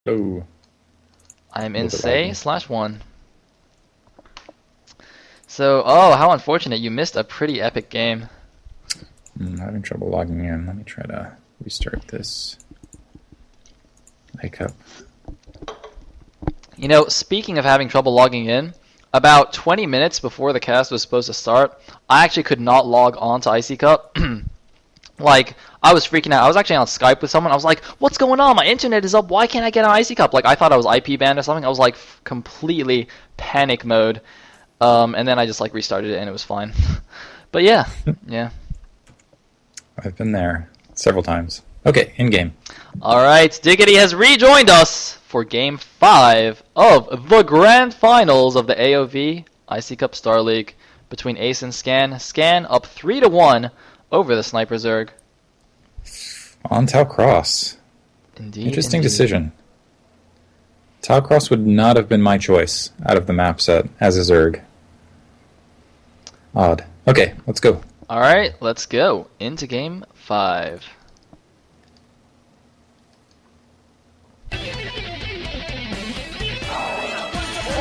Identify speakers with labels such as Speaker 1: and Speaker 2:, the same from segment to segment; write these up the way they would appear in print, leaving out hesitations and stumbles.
Speaker 1: Oh,
Speaker 2: I'm
Speaker 1: a
Speaker 2: in
Speaker 1: little bit
Speaker 2: say
Speaker 1: laggy.
Speaker 2: /1. So, oh, how unfortunate. You missed a pretty epic game.
Speaker 1: I'm having trouble logging in. Let me try to restart this. Wake up.
Speaker 2: You know, speaking of having trouble logging in, about 20 minutes before the cast was supposed to start, I actually could not log on to Icy Cup. Like, I was freaking out. I was actually on Skype with someone. I was like, what's going on? My internet is up. Why can't I get on Icy Cup? Like, I thought I was IP banned or something. I was like, completely panic mode. And then I just like restarted it and it was fine. But yeah, yeah.
Speaker 1: I've been there several times. Okay, in game.
Speaker 2: All right, Diggity has rejoined us for Game 5 of the Grand Finals of the AOV IC Cup Star League between Ace and Scan. Scan up 3-1 over the Sniper Zerg.
Speaker 1: On Tau Cross.
Speaker 2: Indeed.
Speaker 1: Interesting
Speaker 2: indeed.
Speaker 1: decision. Tau Cross would not have been my choice out of the map set as a Zerg. Odd. Okay, let's go.
Speaker 2: All right, let's go into Game 5.
Speaker 3: Oh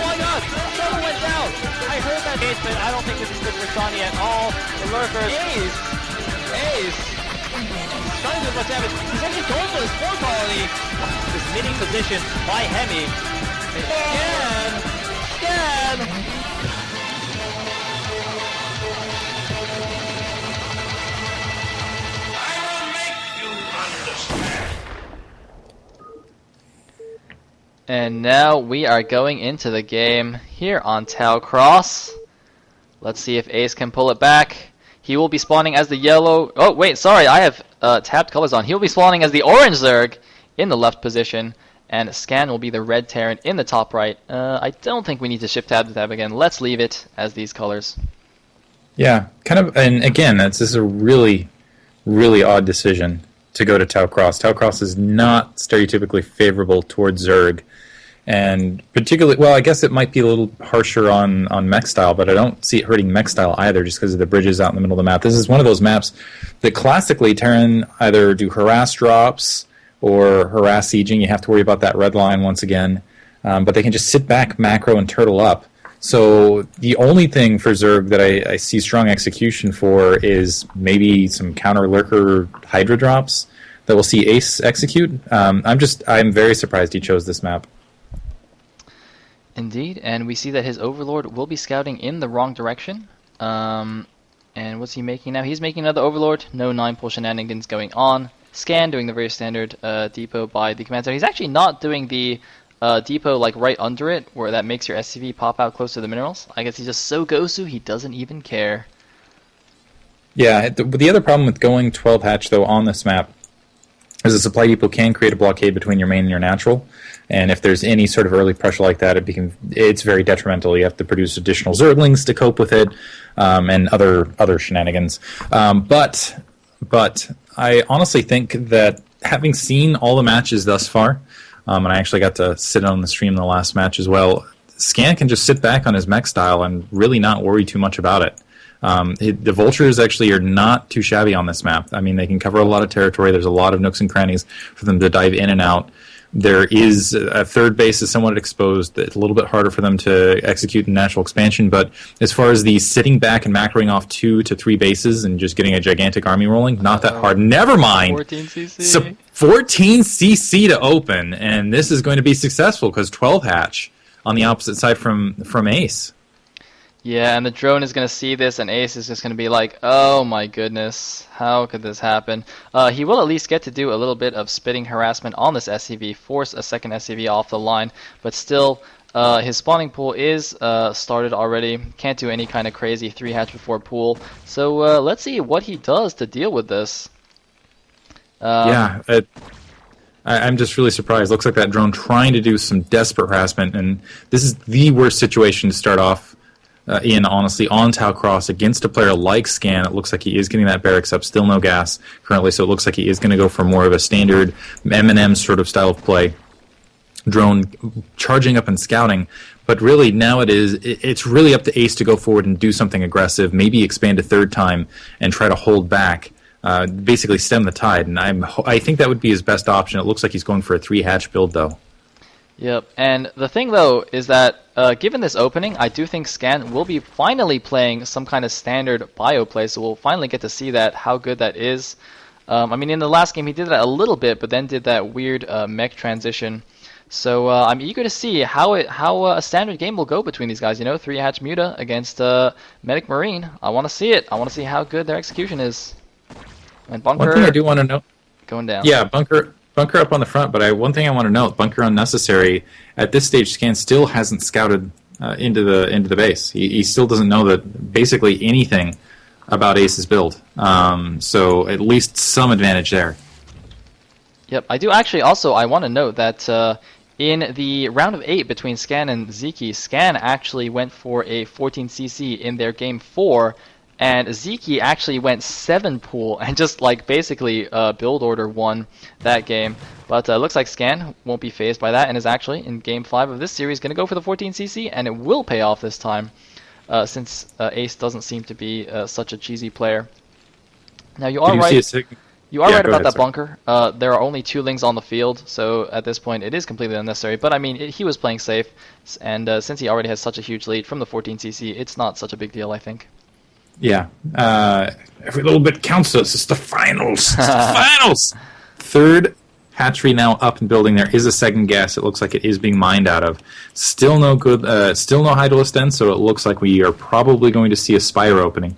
Speaker 3: my god! Someone went down! I heard that Ace, but I don't think this is good for Sonny at all. The lurkers. Ace! Ace! Sonny doing much damage. He's actually going for the spawn colony. This mini position by Hemi. Scan!
Speaker 2: And now we are going into the game here on Tau Cross. Let's see if Ace can pull it back. He will be spawning as the yellow... Oh, wait, sorry, I have tabbed colors on. He will be spawning as the orange Zerg in the left position, and Scan will be the red Terran in the top right. I don't think we need to shift tab to tab again. Let's leave it as these colors.
Speaker 1: Yeah, kind of, and again, this is a really, really odd decision to go to Tau Cross. Tau Cross is not stereotypically favorable towards Zerg, and particularly, well, I guess it might be a little harsher on mech style, but I don't see it hurting mech style either, just because of the bridges out in the middle of the map. This is one of those maps that classically Terran either do harass drops or harass sieging. You have to worry about that red line once again, but they can just sit back, macro, and turtle up. So the only thing for Zerg that I see strong execution for is maybe some counter lurker Hydra drops that we'll see Ace execute. I'm very surprised he chose this map.
Speaker 2: Indeed, and we see that his Overlord will be scouting in the wrong direction. And what's he making now? He's making another Overlord. No 9-pull shenanigans going on. Scan doing the very standard depot by the command center. He's actually not doing the depot like right under it, where that makes your SCV pop out close to the minerals. I guess he's just so Gosu, he doesn't even care.
Speaker 1: Yeah, the other problem with going 12 hatch, though, on this map is the supply depot can create a blockade between your main and your natural. And if there's any sort of early pressure like that, it's very detrimental. You have to produce additional Zerglings to cope with it, and other shenanigans. But I honestly think that having seen all the matches thus far, and I actually got to sit on the stream in the last match as well, Scan can just sit back on his mech style and really not worry too much about it. The Vultures actually are not too shabby on this map. I mean, they can cover a lot of territory. There's a lot of nooks and crannies for them to dive in and out. There is a third base is somewhat exposed. It's a little bit harder for them to execute in natural expansion, but as far as the sitting back and macroing off 2 to 3 bases and just getting a gigantic army rolling, not that hard. Never mind.
Speaker 2: 14 CC.
Speaker 1: So 14 CC to open, and this is going to be successful because 12 hatch on the opposite side from Ace.
Speaker 2: Yeah, and the drone is going to see this, and Ace is just going to be like, oh my goodness, how could this happen? He will at least get to do a little bit of spitting harassment on this SCV, force a second SCV off the line, but still, his spawning pool is started already. Can't do any kind of crazy 3-hatch before pool. So let's see what he does to deal with this.
Speaker 1: I'm just really surprised. Looks like that drone trying to do some desperate harassment, and this is the worst situation to start off honestly, on Tau Cross against a player like Scan. It looks like he is getting that barracks up, still no gas currently, so it looks like he is going to go for more of a standard M&M sort of style of play. Drone charging up and scouting, but really now it's really up to Ace to go forward and do something aggressive, maybe expand a third time and try to hold back, basically stem the tide, and I think that would be his best option. It looks like he's going for a 3-hatch build, though.
Speaker 2: Yep, and the thing though is that given this opening, I do think Scan will be finally playing some kind of standard bio play, so we'll finally get to see that, how good that is. I mean, in the last game he did that a little bit, but then did that weird mech transition. So I'm eager to see how a standard game will go between these guys. You know, 3-hatch Muta against Medic Marine. I want to see it. I want to see how good their execution is. And Bunker.
Speaker 1: One thing I do want to know.
Speaker 2: Going down.
Speaker 1: Yeah, Bunker up on the front, but one thing I want to note, Bunker unnecessary. At this stage, Scan still hasn't scouted into the base. He still doesn't know that basically anything about Ace's build. So at least some advantage there.
Speaker 2: Yep, I do actually also, I want to note that in the round of 8 between Scan and Zeki, Scan actually went for a 14cc in their game 4, and Zeki actually went 7 pool and just like basically build order won that game. But it looks like Scan won't be phased by that and is actually in game 5 of this series going to go for the 14cc, and it will pay off this time since Ace doesn't seem to be such a cheesy player. Now you are right. You are right about that bunker. There are only 2 Lings on the field, so at this point it is completely unnecessary. But I mean, he was playing safe, and since he already has such a huge lead from the 14cc, it's not such a big deal, I think.
Speaker 1: Yeah. Every little bit counts us. It's the finals. It's the finals! Third hatchery now up and building. There is a second gas. It looks like it is being mined out of. Still no good. Still no Hydralisk Den, so it looks like we are probably going to see a Spire opening.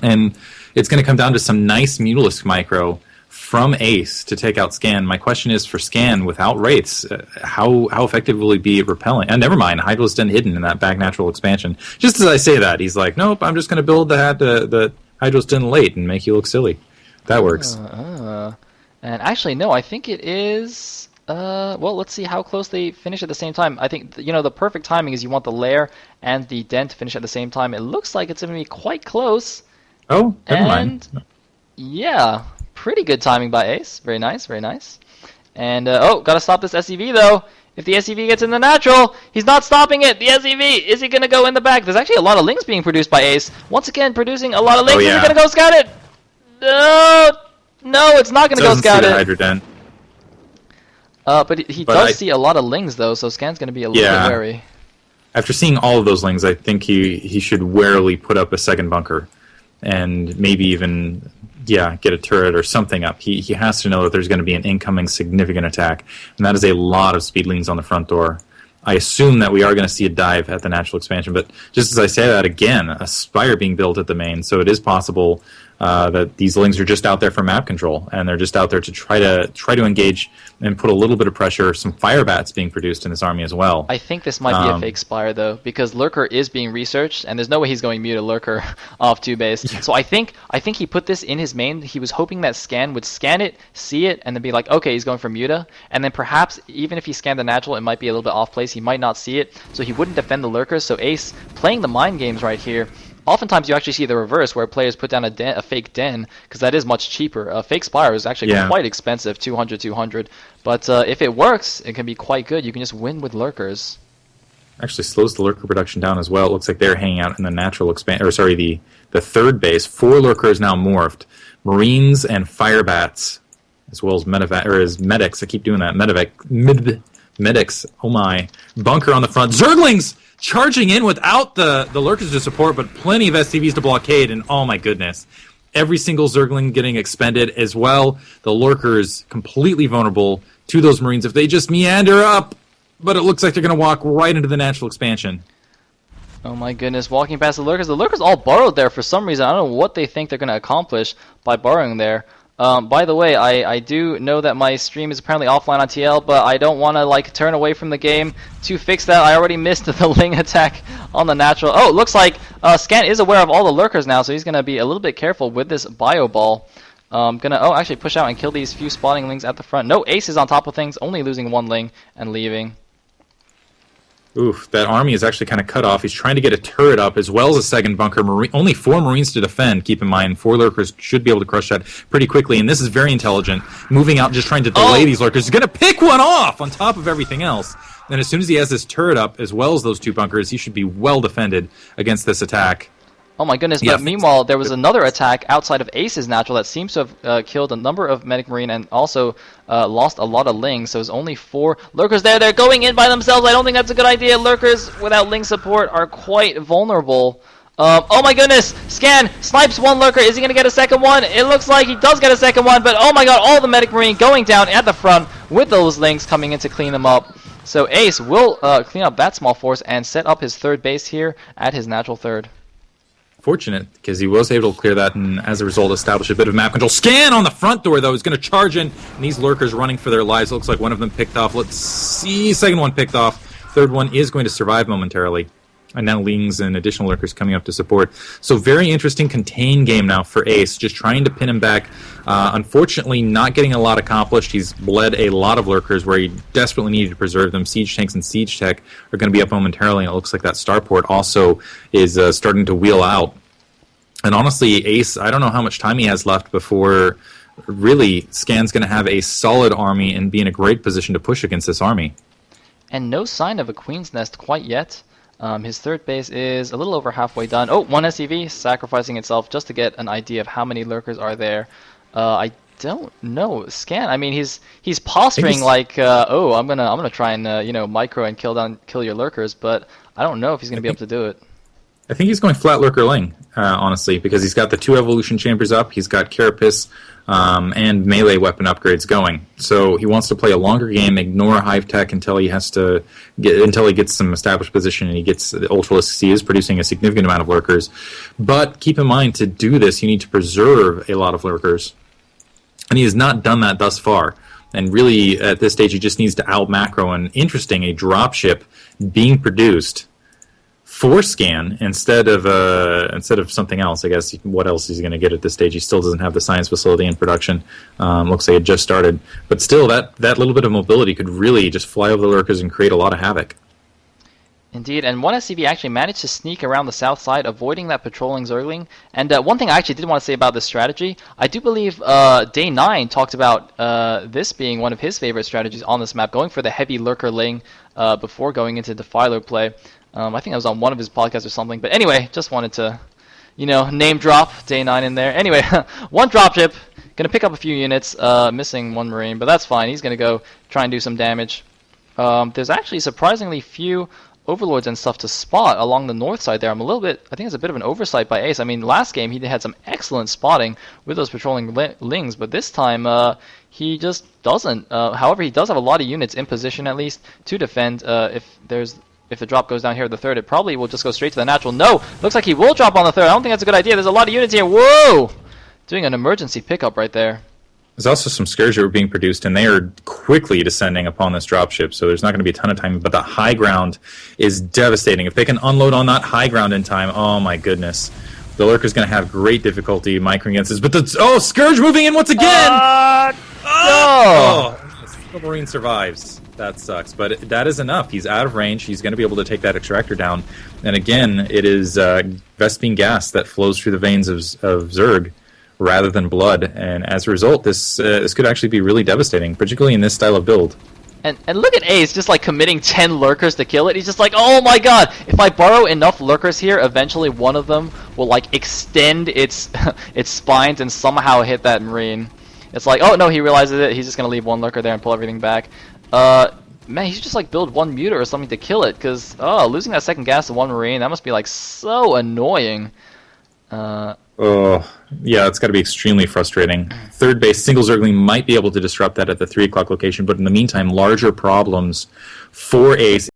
Speaker 1: And it's going to come down to some nice Mutalisk micro from Ace to take out Scan. My question is, for Scan, without Wraiths, how effective will he be at repelling? And never mind, Hydralisk Den hidden in that back natural expansion. Just as I say that, he's like, nope, I'm just going to build the Hydralisk Den late and make you look silly. That works.
Speaker 2: And actually, no, I think it is... well, let's see how close they finish at the same time. I think, the perfect timing is you want the Lair and the Den to finish at the same time. It looks like it's going to be quite close.
Speaker 1: Oh, never mind.
Speaker 2: Yeah, pretty good timing by Ace. Very nice, very nice. And, gotta stop this SEV, though. If the SEV gets in the natural, he's not stopping it. The SEV, is he gonna go in the back? There's actually a lot of Lings being produced by Ace. Once again, producing a lot of Lings.
Speaker 1: Oh, yeah.
Speaker 2: Is he gonna go scout it? No, it's not gonna go scout it.
Speaker 1: Hydra Den.
Speaker 2: But he does see a lot of Lings, though, so Scan's gonna be a little bit wary.
Speaker 1: After seeing all of those Lings, I think he should warily put up a second bunker. And maybe even, get a turret or something up. He has to know that there's going to be an incoming significant attack, and that is a lot of Speedlings on the front door. I assume that we are going to see a dive at the natural expansion, but just as I say that, again, a Spire being built at the main, so it is possible that these Lings are just out there for map control, and they're just out there to try to engage and put a little bit of pressure. Some Fire Bats being produced in this army as well.
Speaker 2: I think this might be a fake Spire, though, because Lurker is being researched, and there's no way he's going Muta Lurker off 2 base. Yeah. So I think he put this in his main. He was hoping that Scan would scan it, see it, and then be like, okay, he's going for Muta. And then perhaps, even if he scanned the natural, it might be a little bit off place. He might not see it, so he wouldn't defend the Lurkers. So Ace, playing the mind games right here. Oftentimes you actually see the reverse, where players put down a fake Den, because that is much cheaper. A fake Spire is actually quite expensive, 200. But if it works, it can be quite good. You can just win with Lurkers.
Speaker 1: Actually slows the Lurker production down as well. It looks like they're hanging out in the natural the third base. 4 Lurkers now morphed. Marines and Fire Bats, as well as medics. I keep doing that. Medics. Oh my. Bunker on the front. Zerglings! Charging in without the Lurkers to support, but plenty of SCVs to blockade, and oh my goodness. Every single Zergling getting expended as well. The Lurkers completely vulnerable to those Marines if they just meander up, but it looks like they're going to walk right into the natural expansion.
Speaker 2: Oh my goodness, walking past the Lurkers. The Lurkers all burrowed there for some reason. I don't know what they think they're going to accomplish by burrowing there. By the way, I do know that my stream is apparently offline on TL, but I don't want to turn away from the game to fix that. I already missed the Ling attack on the natural. Oh, it looks like Scan is aware of all the Lurkers now, so he's going to be a little bit careful with this Bio Ball. Actually push out and kill these few spawning Lings at the front. No, Ace is on top of things, only losing 1 Ling and leaving.
Speaker 1: Oof, that army is actually kind of cut off. He's trying to get a turret up as well as a second bunker. Only 4 Marines to defend, keep in mind. 4 Lurkers should be able to crush that pretty quickly, and this is very intelligent. Moving out, just trying to delay these Lurkers. He's going to pick one off on top of everything else. And as soon as he has this turret up, as well as those 2 bunkers, he should be well defended against this attack.
Speaker 2: Oh my goodness,
Speaker 1: Yeah.
Speaker 2: but meanwhile, there was another attack outside of Ace's natural that seems to have killed a number of Medic Marine and also lost a lot of Lings, so there's only 4 Lurkers there. They're going in by themselves. I don't think that's a good idea. Lurkers without Ling support are quite vulnerable. Oh my goodness, Scan snipes 1 Lurker. Is he going to get a second one? It looks like he does get a second one, but oh my god, all the Medic Marine going down at the front with those Lings coming in to clean them up. So Ace will clean up that small force and set up his 3rd base here at his natural 3rd.
Speaker 1: Fortunate, because he was able to clear that and as a result establish a bit of map control. Scan on the front door, though, is going to charge in, and these Lurkers running for their lives. It looks like one of them picked off. Let's see, second one picked off. Third one is going to survive momentarily. And now Lings and additional Lurkers coming up to support. So very interesting contain game now for Ace, just trying to pin him back. Unfortunately, not getting a lot accomplished. He's bled a lot of Lurkers where he desperately needed to preserve them. Siege Tanks and Siege Tech are going to be up momentarily, and it looks like that Starport also is starting to wheel out. And honestly, Ace, I don't know how much time he has left before really Scan's going to have a solid army and be in a great position to push against this army.
Speaker 2: And no sign of a Queen's Nest quite yet. His 3rd base is a little over halfway done. Oh, 1 SCV sacrificing itself just to get an idea of how many Lurkers are there. I don't know. Scan. I mean, he's posturing like, oh, I'm gonna try and micro and kill your Lurkers, but I don't know if he's gonna be able to do it.
Speaker 1: I think he's going flat Lurker Ling, honestly, because he's got the 2 evolution chambers up, he's got Carapace and melee weapon upgrades going. So he wants to play a longer game, ignore Hive Tech until he gets some established position and he gets the Ultralisks. He is producing a significant amount of Lurkers. But keep in mind, to do this, you need to preserve a lot of Lurkers. And he has not done that thus far. And really, at this stage, he just needs to out-macro. And interesting, a dropship being produced for Scan instead of something else. I guess what else is he going to get at this stage? He still doesn't have the science facility in production. Looks like it just started, but still, that little bit of mobility could really just fly over the Lurkers and create a lot of havoc.
Speaker 2: Indeed, and 1 SCV actually managed to sneak around the south side, avoiding that patrolling Zergling. And one thing I actually did want to say about this strategy, I do believe Day 9 talked about this being one of his favorite strategies on this map, going for the heavy Lurker Ling before going into Defiler play. I think I was on one of his podcasts or something. But anyway, just wanted to, name drop Day 9 in there. Anyway, 1 dropship, going to pick up a few units, missing 1 Marine, but that's fine. He's going to go try and do some damage. There's actually surprisingly few Overlords and stuff to spot along the north side there. I think it's a bit of an oversight by Ace. I mean, last game he had some excellent spotting with those patrolling Lings, but this time he just doesn't. However, he does have a lot of units in position at least to defend if the drop goes down here at the 3rd, it probably will just go straight to the natural. No! Looks like he will drop on the 3rd. I don't think that's a good idea. There's a lot of units here. Whoa! Doing an emergency pickup right there.
Speaker 1: There's also some Scourge that were being produced, and they are quickly descending upon this dropship, so there's not going to be a ton of time. But the high ground is devastating. If they can unload on that high ground in time, oh my goodness. The Lurker's going to have great difficulty microing against this. But Scourge moving in once again!
Speaker 2: No!
Speaker 1: The Marine survives. That sucks, but that is enough. He's out of range. He's going to be able to take that extractor down. And again, it is Vespene gas that flows through the veins of Zerg rather than blood. And as a result, this could actually be really devastating, particularly in this style of build.
Speaker 2: And look at Ace just like committing 10 Lurkers to kill it. He's just like, oh my god, if I borrow enough Lurkers here, eventually one of them will like extend its its spines and somehow hit that Marine. It's like, oh no, he realizes it. He's just going to leave 1 Lurker there and pull everything back. Man, he should just like build 1 Muta or something to kill it, because losing that second gas to 1 Marine, that must be like so annoying.
Speaker 1: Yeah, it's got to be extremely frustrating. 3rd base, single Zergling might be able to disrupt that at the 3 o'clock location, but in the meantime, larger problems for Ace.